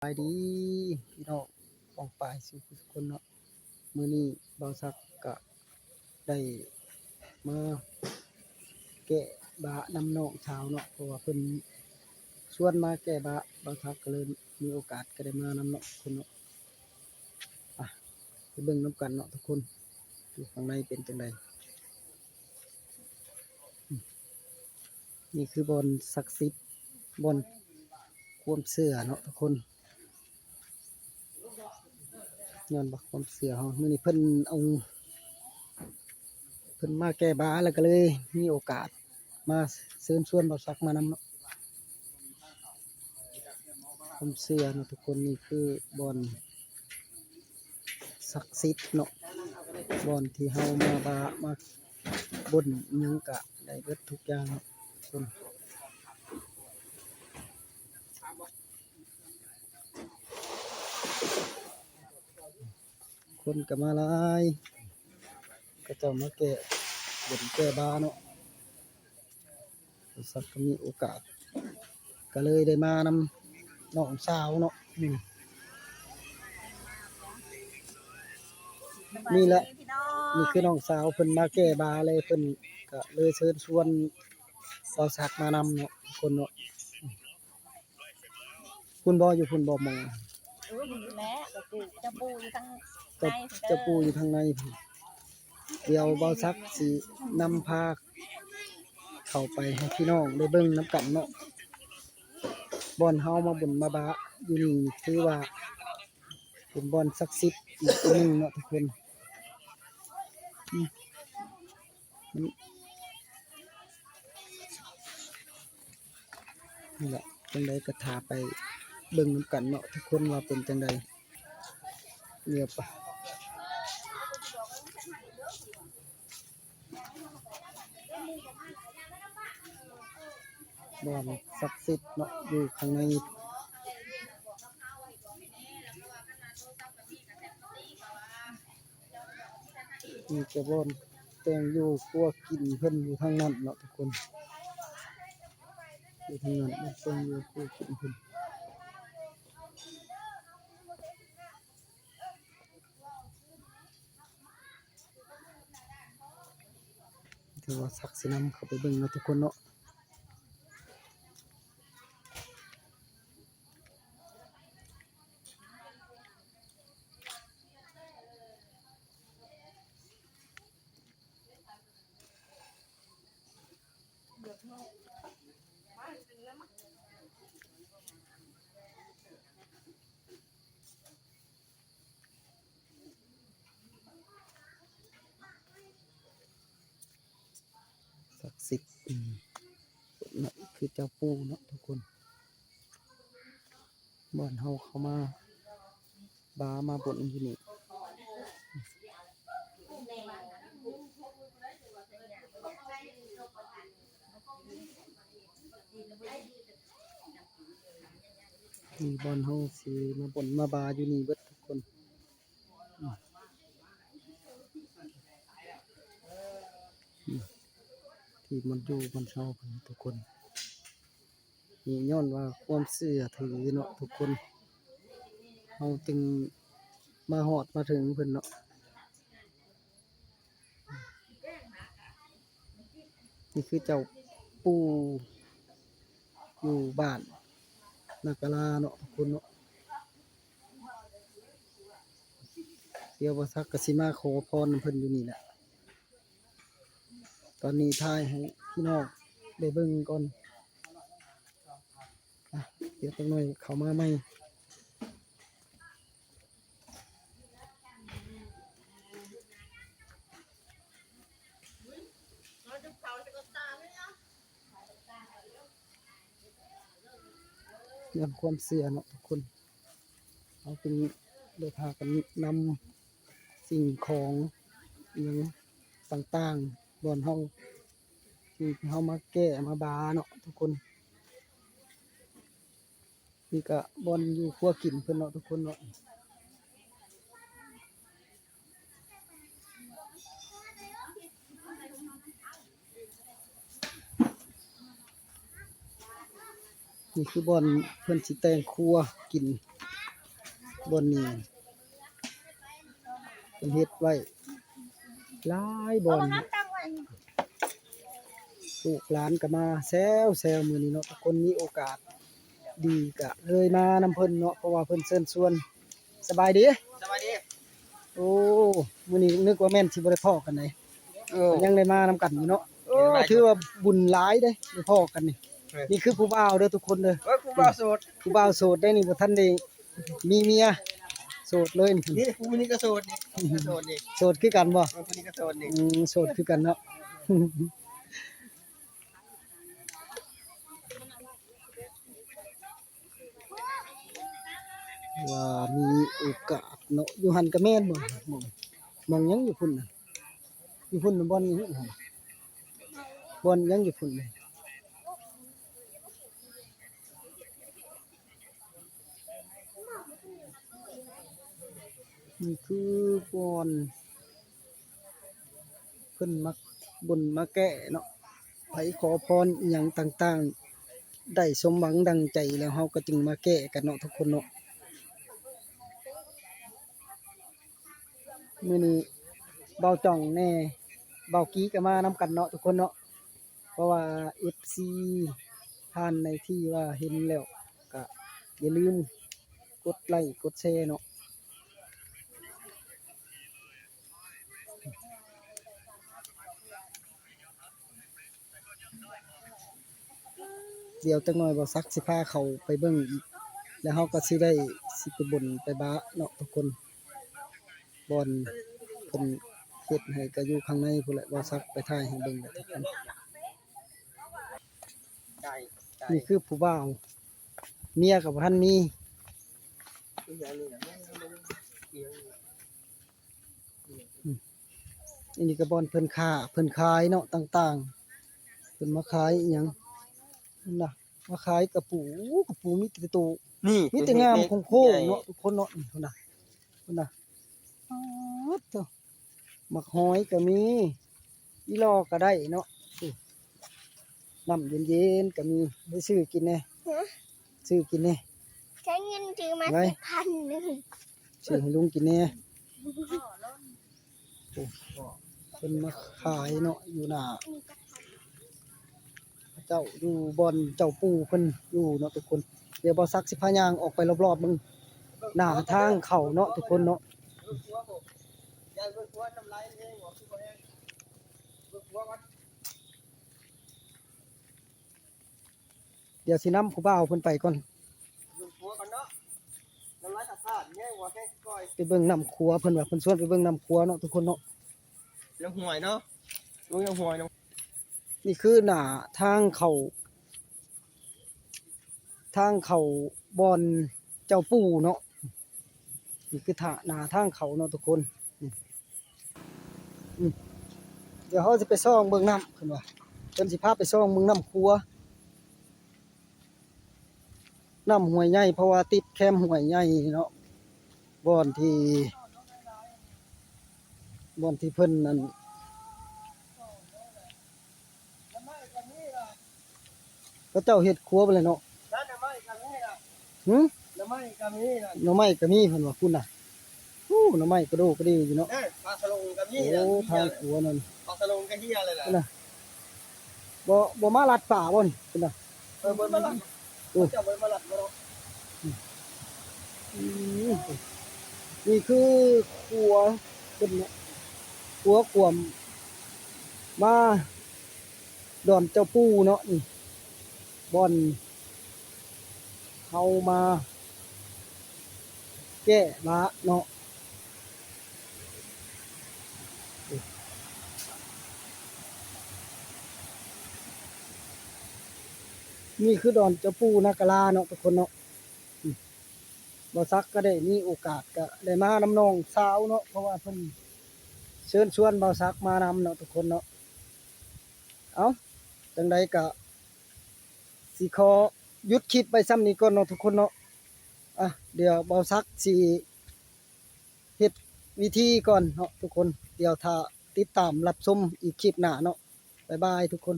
ไปดีพี่น้องปองปายสู่ทุกคนเนาะมื้อนี้บ่าวซักก็ได้มาแกะบะนำน้องสาวเนาะเพราะว่าเพิ่นชวนมาแกะบะบ่าวซักก็เลยมีโอกาสก็ได้มานำเนาะทุกคนเนาะอ่ะไปเบิ่งนำกันเนาะทุกคนอยู่ข้างในเป็นจังไดนี่คือบ่อนศักดิ์สิทธิ์บ่อนความเชื่อเนาะทุกคนย้อนบักความเชื่อเฮามื้อนี้เพิ่นมาแก้บาแล้วก็เลยมีโอกาสมาเชิญชวนบ่าวซักมานำเนาะผมเชื่อเนาะทุกคนนี่คือบ่อนศักดิ์สิทธิ์เนาะบ่อนที่เฮามาบามาบนอิหยังก็ได้เบิดทุกอย่างเนาะคนก็มาหลายก็เจ้ามาแก้บนแก้บาเนาะบ่าวซักก็มีโอกาสก็เลยได้มานำน้องสาวเนาะนี่แหละนี่คือน้องสาวเพิ่นมาแก้บาเลยเพิ่นก็เลยเชิญชวนบ่าวซักมานำเนาะทุกคนเนาะคุณบ่อยู่คุณบ่มองอยู่แล้วจะปูอยู่ทางใน จะปูอยู่ทางในพุ่นเดี๋ยวบ่าวซักสินำพาเข้าไปให้พี่น้องได้เบิ่งนำกันเนาะบ่อนเฮามาบุญมาบาอยู่นี่ถือว่าเป็นบ่อนศักดิ์สิทธิ์อีกตัวหนึงเนาะทุกคนนี่แหละจังไดก็ถาไปเบิ่งนำกันเนาะทุกคนว่าเป็นจังไดเงียบปะบ่อนศักดิ์สิทธิ์เนาะอยู่ข้างในนี่ก็บ่อนแต่งอยู่ครัวกินเพิ่นอยู่ทางนั้นเนาะทุกคนอยู่ทางนั้นมันแต่งอยู่ครัวกินเพิ่นถือว่าศักดิ์สินำเข้าไปเบิ่งเนาะทุกคนเนาะศักดิ์สิทธิ์นั่นคือเจ้าปู่เนาะทุกคนบ่อนเฮาเข้ามาบามาบนอยู่นี่นี่บ่อนเฮาสิมาบนมาบาอยู่นี่เบิดทุกคนที่มันอยู่มันเศร้าเพิ่นทุกคนนี่ย้อนว่าความเชื่อถือเนาะทุกคนเฮาจึงมาฮอดมาถึงเพิ่นเนาะนี่คือเจ้าปู่อยู่บ้านนากะลาเนาะทุกคนเนาะเดี๋ยวบ่ซักก็สิมาขอพรเพิ่นอยู่นี่แหละตอนนี้ถ่ายให้พี่น้องได้เบิ่งก่อนเดี๋ยวจักหน่อยเข้ามาใหม่เรื่องความเชื่อเนาะทุกคนเราจึงได้พากันนำสิ่งของอหยังต่างๆบ่อนเฮาที่เฮามาแก้มาบาเนาะทุกคนนี่ก็บ่อนอยู่ครัวกินเพิ่นเนาะทุกคนเนาะนี่คือบ่อนเพิ่นสิแต่งครัวกิน บนนี้เป็นเฮ็ดไว้หลายบอนลูกหลานก็มาแซวมื้อนี้เนาะทุกคนมีโอกาสดีก็เลยมานำเพิ่นเนาะเพราะว่าเพิ่นเชิญชวนสบายดีโอ้มื้อนี้นึกว่าแม่นสิบ่ได้พ้อกันไดยังได้มานำกันอยู่เนาะถือว่าบุญหลายเด้ได้พ้อกันนี่นี่คือผู้บ่าวเด้อทุกคนเด้อผู้บ่าวโสดได้นี่บ่ทันได้มีเมียโสดเลยนี่นี่กูนี่ก็โสดนี่โสดนี่ โสดคือกันบ่กูนี่ก็โสดนี่ โสดคือกันเนาะ ว่ามีโอกาสเนาะอยู่หันก็แม่นบ่มองยังอยู่พุ่นน่ะอยู่พุ่นน่ะบ่อนอยู่หั่นบ่อนยังอยู่พุ่นเลยนี่คือบ่อนเพิ่นมักบนมาแก้เนาะไผขอพรอิหยังต่างๆได้สมหวังดังใจแล้วเฮาก็จึงมาแก้กันเนาะทุกคนเนาะมื้อนี้เบาจ่องแน่เบากี้ก็มานำกันเนาะทุกคนเนาะเพราะว่า FC ท่านในที่ว่าเห็นแล้วก็อย่าลืมกดไลค์กดแชร์เนาะเดี๋ยวจักหน่อยบ่ซักสิพาเขาไปเบิ่งอีกแล้วเฮาก็สิได้สิไปบนไปบ้าเนาะทุกคนบอนเพิ่นเฮ็ดให้ก็อยู่ข้างในพุ่นแหละบ่ซักไปถ่ายให้เบิ่งแล้วทุกคน ได้ นี่คือผู้บ่าวเมียกับท่านมี อีอย่างนี้นะอันนี้ก็บอนเพิ่นค้าเพิ่นขายเนาะต่างๆเพิ่นมาขายอีหยังนั่นน่ะมาขายกระปูมีแต่โต นี่ มีแต่งามโค้งๆเนาะทุกคนเนาะนี่พุ่นน่ะอ๋อเจ้าหมักหอยก็มีอีหลอก็ได้เนาะน้ำเย็นๆก็มีได้ซื้อกินแน่ซื้อกินแน่ ใช้เงินซื้อมา1,000ซื้อให้ลุงกินแน่เพิ่นมาขายเนาะอยู่หน้าเจ้าอยู่บ่อนเจ้าปู่เพิ่นอยู่เนาะทุกคนเดี๋ยวบ่ซักสิพาย่างออกไปรอบๆมึงหน้าทางเข้าเนาะทุกคนเนาะเดี๋ยวสินำผู้บ่าวเพิ่นไปก่อนไปเบิ่งน้ำครัวเพิ่นว่าเพิ่นชวนไปเบิ่งน้ำครัวเนาะทุกคนเนาะ น้ำหวยเนาะลุงน้ำหวยน้ำ นี่คือหน้าทางเข้าบ่อนเจ้าปู่เนาะนี่คือหน้าทางเข้าเนาะทุกคนเดี๋ยวเฮาสิไปซ่องเบิ่งน้ำเพิ่นว่าเพิ่นสิพาไปซ่องเบิ่งน้ำครัวน้ำห้วยใหญ่เพราะว่าติดแคมห้วยใหญ่เนาะบ่อนที่เพิ่นนั่นก็เจ้าเฮ็ดครัวไปเลยเนาะ น้ำไม้กับนี่ล่ะ หึ น้ำไม้กับนี่ล่ะ หน่อไม้ก็มีเพิ่นว่าคุณน่ะโอ้หน่อไม้กระโดกกระดีอยู่เนาะ ปลาสลงกับนี่ โอ้ ล่ะ ทางครัวนั่น ปลาสลงกับเฮียเลยล่ะ พุ่นน่ะบ่มาลัดป่าบ่นี่พุ่นน่ะ เบิ่งมาลัดเจ้าเบิ่งมาลัดบ่เนาะ อืมนี่คือครัวเพิ่นเนาะครัวกวมมาดอนเจ้าปู่เนาะนี่บ่อนเฮามาแก้ละเนาะนี่คือดอนเจ้าปู่นากะลาเนาะทุกคนเนาะบ่ซักก็ได้มีโอกาสก็ได้มานำน้องสาวเนาะเพราะว่าเพิ่นเชิญชวนบ่ซักมานำเนาะทุกคนเนาะเอาจังใดก็สิขอหยุดคลิปไปซ้ำนี้ก่อนเนาะทุกคนเนาะอ่ะเดี๋ยวบ่ซักสิเฮ็ดวิธีก่อนเนาะทุกคนเดี๋ยวถ้าติดตามรับชมอีกคลิปหน้าเนาะบ๊ายบายทุกคน